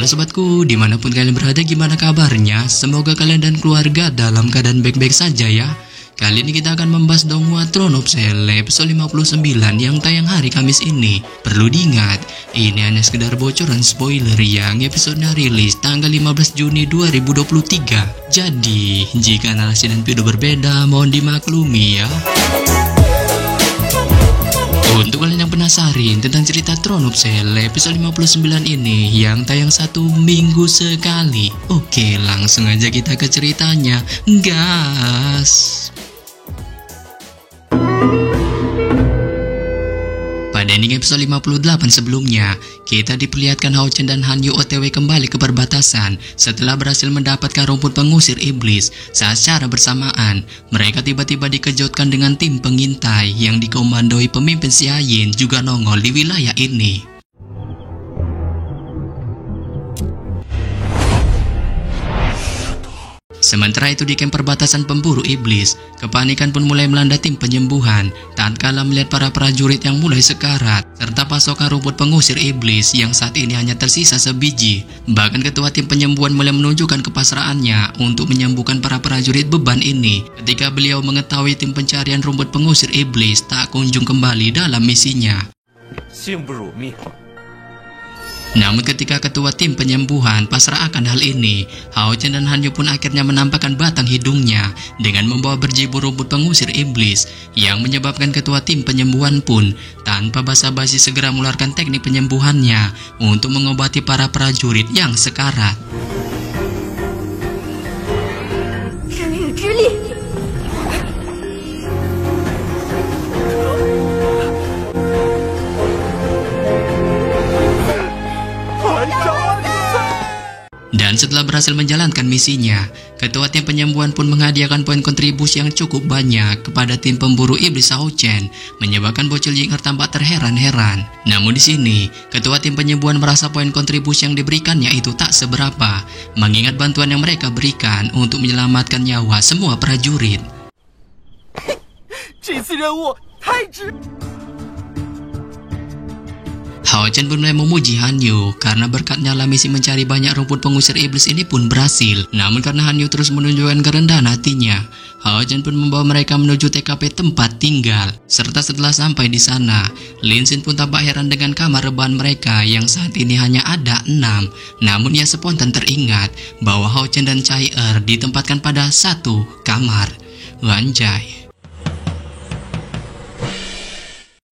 Halo sobatku, dimanapun kalian berada, gimana kabarnya? Semoga kalian dan keluarga dalam keadaan baik-baik saja ya. Kali ini kita akan membahas Donghua Throne of Sele episode 59 yang tayang hari Kamis ini. Perlu diingat, ini hanya sekedar bocoran spoiler yang episodenya rilis tanggal 15 Juni 2023. Jadi, jika narasi dan video berbeda, mohon dimaklumi ya. Untuk kalian yang penasaran tentang cerita Throne of Sele episode 59 ini yang tayang 1 minggu sekali, oke, langsung aja kita ke ceritanya, gas. Pada ending episode 58 sebelumnya, kita diperlihatkan Hao Chen dan Han Yu OTW kembali ke perbatasan setelah berhasil mendapatkan rumput pengusir iblis. Saat secara bersamaan, mereka tiba-tiba dikejutkan dengan tim pengintai yang dikomandoi pemimpin Xia Yin juga nongol di wilayah ini. Sementara itu di camp perbatasan pemburu iblis, kepanikan pun mulai melanda tim penyembuhan tatkala melihat para prajurit yang mulai sekarat serta pasokan rumput pengusir iblis yang saat ini hanya tersisa sebiji. Bahkan ketua tim penyembuhan mulai menunjukkan kepasrahannya untuk menyembuhkan para prajurit beban ini ketika beliau mengetahui tim pencarian rumput pengusir iblis tak kunjung kembali dalam misinya. Namun ketika ketua tim penyembuhan pasrah akan hal ini, Hao Chen dan Han Yu pun akhirnya menampakkan batang hidungnya dengan membawa berjibur rumput pengusir iblis yang menyebabkan ketua tim penyembuhan pun tanpa basa-basi segera mengeluarkan teknik penyembuhannya untuk mengobati para prajurit yang sekarat. Dan setelah berhasil menjalankan misinya, ketua tim penyembuhan pun menghadiahkan poin kontribusi yang cukup banyak kepada tim pemburu iblis Hao Chen, menyebabkan bocil Yinger tampak terheran-heran. Namun di sini, ketua tim penyembuhan merasa poin kontribusi yang diberikannya itu tak seberapa, mengingat bantuan yang mereka berikan untuk menyelamatkan nyawa semua prajurit. Hao Chen pun mulai memuji Han Yu karena berkat nyala misi mencari banyak rumput pengusir iblis ini pun berhasil. Namun karena Han Yu terus menunjukkan kerendahan hatinya, Hao Chen pun membawa mereka menuju TKP tempat tinggal. Serta setelah sampai di sana, Lin Xin pun tampak heran dengan kamar rebahan mereka yang saat ini hanya ada 6. Namun ia spontan teringat bahwa Hao Chen dan Chai ditempatkan pada satu kamar. Wanjai.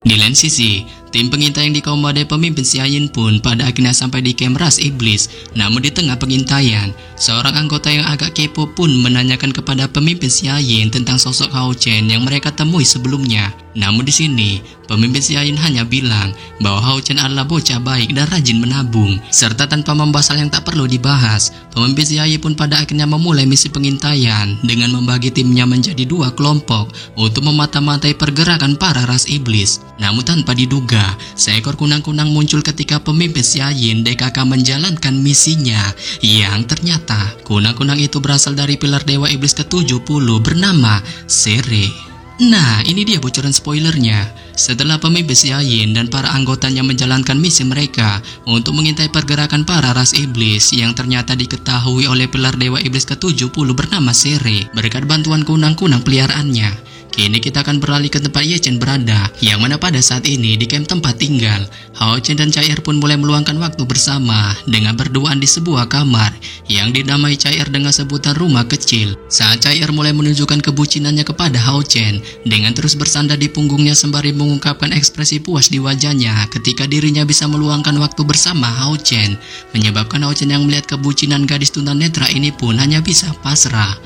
Di lain sisi, tim pengintai yang dikomandoi pemimpin Xia Yin pun pada akhirnya sampai di camp ras iblis. Namun di tengah pengintaian, seorang anggota yang agak kepo pun menanyakan kepada pemimpin Xia Yin tentang sosok Hao Chen yang mereka temui sebelumnya. Namun di sini, pemimpin Xia Yin hanya bilang bahwa Hao Chen adalah bocah baik dan rajin menabung. Serta tanpa membahas hal yang tak perlu dibahas, pemimpin Xia Yin pun pada akhirnya memulai misi pengintaian dengan membagi timnya menjadi 2 kelompok untuk memata-matai pergerakan para ras iblis. Namun tanpa diduga, seekor kunang-kunang muncul ketika pemimpin Xia Yin DKK menjalankan misinya, yang ternyata kunang-kunang itu berasal dari pilar dewa iblis ke-70 bernama Sere. Nah, ini dia bocoran spoilernya. Setelah pemimpin Xia Yin dan para anggotanya menjalankan misi mereka untuk mengintai pergerakan para ras iblis yang ternyata diketahui oleh pilar dewa iblis ke-70 bernama Sere berkat bantuan kunang-kunang peliharaannya. Kini kita akan beralih ke tempat Ye Chen berada, yang mana pada saat ini di camp tempat tinggal, Hao Chen dan Chai pun mulai meluangkan waktu bersama dengan berduaan di sebuah kamar yang dinamai Chai dengan sebutan rumah kecil. Saat Chai mulai menunjukkan kebucinannya kepada Hao Chen dengan terus bersandar di punggungnya sembari mengungkapkan ekspresi puas di wajahnya ketika dirinya bisa meluangkan waktu bersama Hao Chen, menyebabkan Hao Chen yang melihat kebucinan gadis tunanetra ini pun hanya bisa pasrah.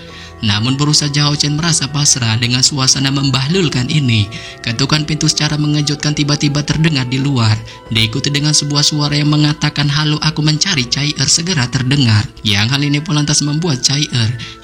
Namun baru saja Hao Chen merasa pasrah dengan suasana membahlulkan ini, ketukan pintu secara mengejutkan tiba-tiba terdengar di luar, diikuti dengan sebuah suara yang mengatakan halo aku mencari Chai segera terdengar. Yang hal ini pun lantas membuat Chai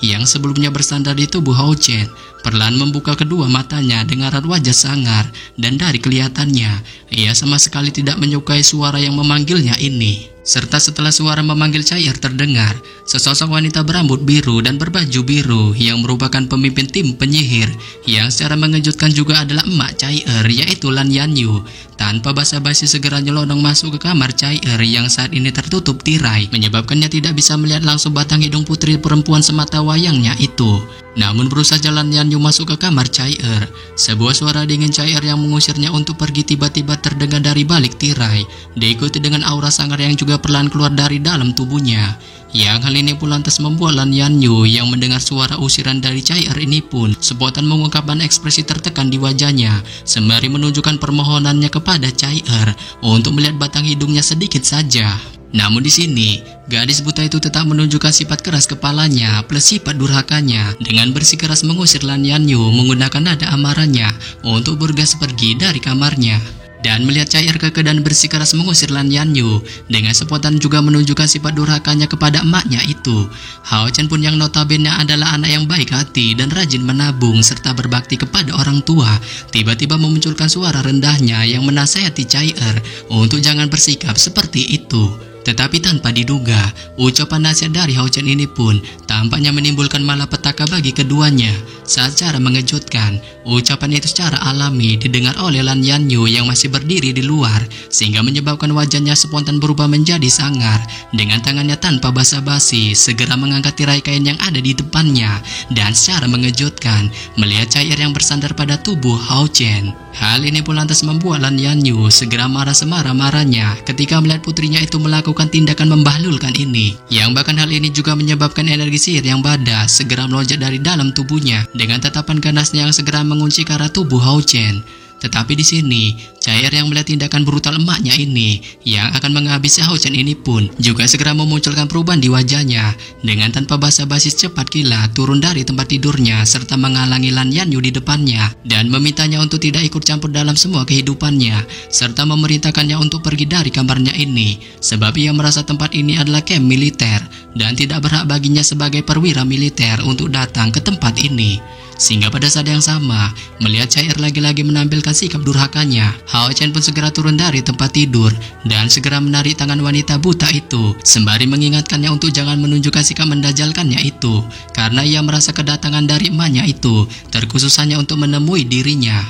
yang sebelumnya bersandar di tubuh Hao Chen perlahan membuka kedua matanya dengan raut wajah sangar, dan dari kelihatannya ia sama sekali tidak menyukai suara yang memanggilnya ini. Serta setelah suara memanggil Chai terdengar, sesosok wanita berambut biru dan berbaju biru yang merupakan pemimpin tim penyihir yang secara mengejutkan juga adalah emak Chai yaitu Lan Yanyu tanpa basa-basi segera nyelonong masuk ke kamar Chai-er yang saat ini tertutup tirai, menyebabkannya tidak bisa melihat langsung batang hidung putri perempuan semata wayangnya itu. Namun berusaha jalan Yanyu masuk ke kamar Chai-er. Sebuah suara dingin Chai-er yang mengusirnya untuk pergi tiba-tiba terdengar dari balik tirai, diikuti dengan aura sangar yang juga perlahan keluar dari dalam tubuhnya. Yang hal ini pun lantas membuat Lan Yanyu yang mendengar suara usiran dari Chai-er ini pun spontan mengungkapkan ekspresi tertekan di wajahnya, sembari menunjukkan permohonannya kepada Chai-er untuk melihat batang hidungnya sedikit saja. Namun di sini, gadis buta itu tetap menunjukkan sifat keras kepalanya plus sifat durhakanya dengan bersikeras mengusir Lan Yanyu menggunakan nada amarahnya untuk bergas pergi dari kamarnya. Dan melihat Chai-er kekeh dan bersikeras mengusir Lan Yanyu, dengan spontan juga menunjukkan sifat durhakanya kepada emaknya itu. Hao Chen pun yang notabene adalah anak yang baik hati dan rajin menabung serta berbakti kepada orang tua, tiba-tiba memunculkan suara rendahnya yang menasihati Chai-er untuk jangan bersikap seperti itu. Tetapi tanpa diduga, ucapan nasihat dari Hao Chen ini pun tampaknya menimbulkan malapetaka bagi keduanya. Secara mengejutkan, ucapan itu secara alami didengar oleh Lan Yanyu yang masih berdiri di luar, sehingga menyebabkan wajahnya spontan berubah menjadi sangar. Dengan tangannya tanpa basa-basi, segera mengangkat tirai kain yang ada di depannya, dan secara mengejutkan, melihat Chai-er yang bersandar pada tubuh Hao Chen. Hal ini pun lantas membuat Lan Yanyu segera marah semarah-marahnya ketika melihat putrinya itu melakukan tindakan membahlulkan ini, yang bahkan hal ini juga menyebabkan energi sihir yang badas segera melonjak dari dalam tubuhnya dengan tatapan ganasnya yang segera mengunci ke arah tubuh Hao Chen. Tetapi di sini, Chai-er yang melihat tindakan brutal emaknya ini yang akan menghabisi Hao Chen ini pun juga segera memunculkan perubahan di wajahnya dengan tanpa basa-basi cepat kilat turun dari tempat tidurnya serta menghalangi Lan Yanyu di depannya dan memintanya untuk tidak ikut campur dalam semua kehidupannya serta memerintahkannya untuk pergi dari kamarnya ini sebab ia merasa tempat ini adalah camp militer dan tidak berhak baginya sebagai perwira militer untuk datang ke tempat ini. Sehingga pada saat yang sama, melihat Chai-er lagi-lagi menampilkan sikap durhakanya, Hao Chen pun segera turun dari tempat tidur dan segera menarik tangan wanita buta itu, sembari mengingatkannya untuk jangan menunjukkan sikap mendajalkannya itu, karena ia merasa kedatangan dari emaknya itu terkhusus hanya untuk menemui dirinya.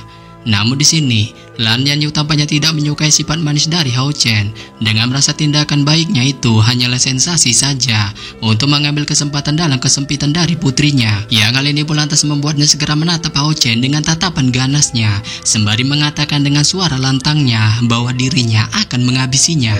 Namun di sini, Lan Yanyu tampaknya tidak menyukai sifat manis dari Hao Chen dengan merasa tindakan baiknya itu hanyalah sensasi saja untuk mengambil kesempatan dalam kesempitan dari putrinya. Yang hal ini pun lantas membuatnya segera menatap Hao Chen dengan tatapan ganasnya sembari mengatakan dengan suara lantangnya bahwa dirinya akan menghabisinya.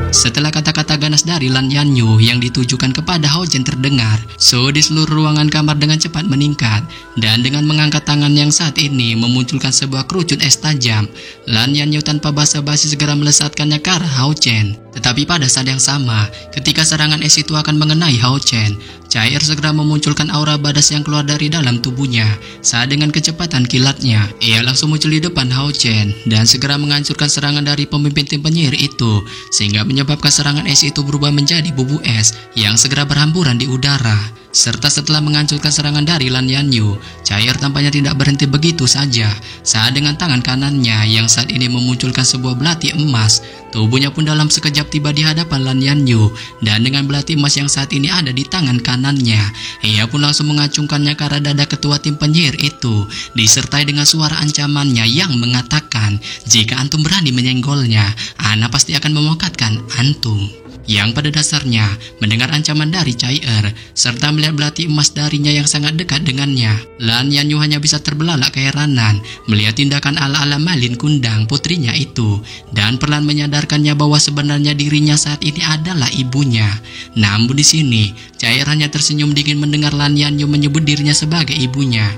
Setelah kata-kata ganas dari Lan Yanyu yang ditujukan kepada Hao Chen terdengar, suhu di seluruh ruangan kamar dengan cepat meningkat dan dengan mengangkat tangan yang saat ini memunculkan sebuah kerucut es tajam, Lan Yanyu tanpa basa-basi segera melesatkannya ke arah Hao Chen. Tetapi pada saat yang sama, ketika serangan es itu akan mengenai Hao Chen, Chai-er segera memunculkan aura badas yang keluar dari dalam tubuhnya. Saat dengan kecepatan kilatnya, ia langsung muncul di depan Hao Chen dan segera menghancurkan serangan dari pemimpin tim penyihir itu, sehingga menyebabkan serangan es itu berubah menjadi bubu es yang segera berhamburan di udara. Serta setelah menghancurkan serangan dari Lan Yanyu, Chai-er tampaknya tidak berhenti begitu saja. Saat dengan tangan kanannya yang saat ini memunculkan sebuah belati emas, tubuhnya pun dalam sekejap tiba di hadapan Lan Yanyu, dan dengan belati emas yang saat ini ada di tangan kanannya, ia pun langsung mengacungkannya ke arah dada ketua tim penyihir itu, disertai dengan suara ancamannya yang mengatakan, jika antum berani menyenggolnya, ana pasti akan memokatkan antum. Yang pada dasarnya mendengar ancaman dari Chai-er serta melihat belati emas darinya yang sangat dekat dengannya, Lan Yanyu hanya bisa terbelalak keheranan melihat tindakan ala-ala Malin Kundang putrinya itu dan perlahan menyadarkannya bahwa sebenarnya dirinya saat ini adalah ibunya. Namun di sini Chai-er hanya tersenyum dingin mendengar Lan Yanyu menyebut dirinya sebagai ibunya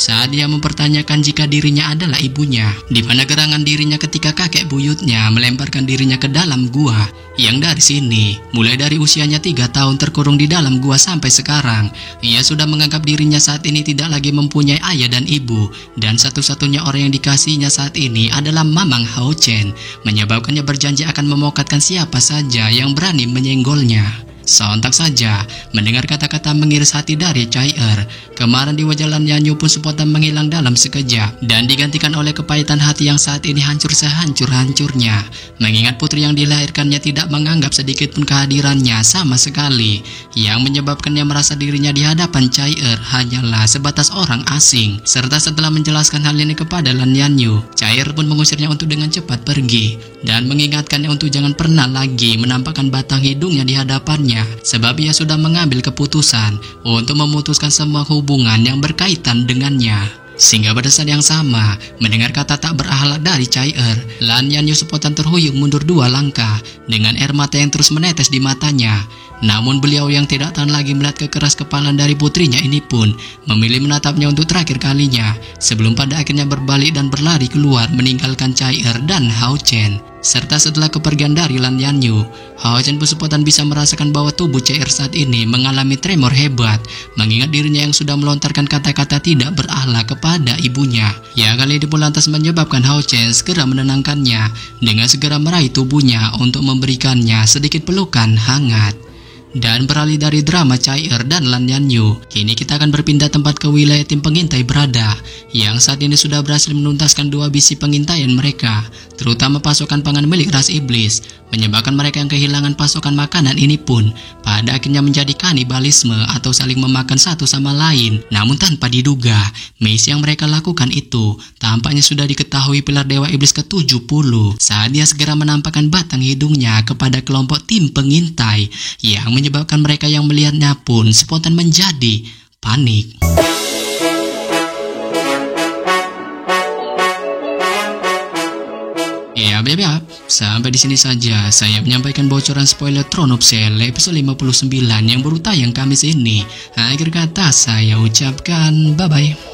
saat dia mempertanyakan jika dirinya adalah ibunya, di mana gerangan dirinya ketika kakek buyutnya melemparkan dirinya ke dalam gua. Yang dari sini, mulai dari usianya 3 tahun terkurung di dalam gua sampai sekarang, ia sudah menganggap dirinya saat ini tidak lagi mempunyai ayah dan ibu, dan satu-satunya orang yang dikasihnya saat ini adalah Mamang Hao Chen, menyebabkannya berjanji akan memokatkan siapa saja yang berani menyenggolnya. Sontak saja mendengar kata-kata mengiris hati dari Chai-er. Kemarahan di wajah Lan Yanyu pun spontan menghilang dalam sekejap dan digantikan oleh kepahitan hati yang saat ini hancur sehancur-hancurnya. Mengingat putri yang dilahirkannya tidak menganggap sedikit pun kehadirannya sama sekali, yang menyebabkannya merasa dirinya di hadapan Chai-er hanyalah sebatas orang asing. Serta setelah menjelaskan hal ini kepada Lan Yanyu, Chai-er pun mengusirnya untuk dengan cepat pergi dan mengingatkannya untuk jangan pernah lagi menampakkan batang hidungnya di hadapannya, sebab ia sudah mengambil keputusan untuk memutuskan semua hubungan yang berkaitan dengannya. Sehingga pada saat yang sama, mendengar kata tak berakhlak dari Chai-er, Lan Yanyu spontan terhuyung mundur 2 langkah dengan air mata yang terus menetes di matanya. Namun beliau yang tidak tahan lagi melihat kekeras kepalaan dari putrinya ini pun memilih menatapnya untuk terakhir kalinya sebelum pada akhirnya berbalik dan berlari keluar meninggalkan Chai-er dan Hao Chen. Serta setelah kepergian dari Lan Yanyu, Hao Chen pun spontan bisa merasakan bahwa tubuh Chai-er saat ini mengalami tremor hebat, mengingat dirinya yang sudah melontarkan kata-kata tidak berakhlak kepada ibunya. Ya, kali ini pun lantas menyebabkan Hao Chen segera menenangkannya dengan segera meraih tubuhnya untuk memberikannya sedikit pelukan hangat. Dan beralih dari drama Chai-er dan Lan Yanyu, kini kita akan berpindah tempat ke wilayah tim pengintai berada, yang saat ini sudah berhasil menuntaskan 2 misi pengintaian mereka, terutama pasokan pangan milik ras iblis, menyebabkan mereka yang kehilangan pasokan makanan ini pun pada akhirnya menjadi kanibalisme atau saling memakan satu sama lain. Namun tanpa diduga, misi yang mereka lakukan itu tampaknya sudah diketahui pilar dewa iblis ke-70 saat dia segera menampakkan batang hidungnya kepada kelompok tim pengintai, yang menyebabkan mereka yang melihatnya pun spontan menjadi panik. Ya bebek, sampai di sini saja saya menyampaikan bocoran spoiler Throne of Cell episode 59 yang baru tayang Kamis ini. Akhir kata saya ucapkan bye-bye.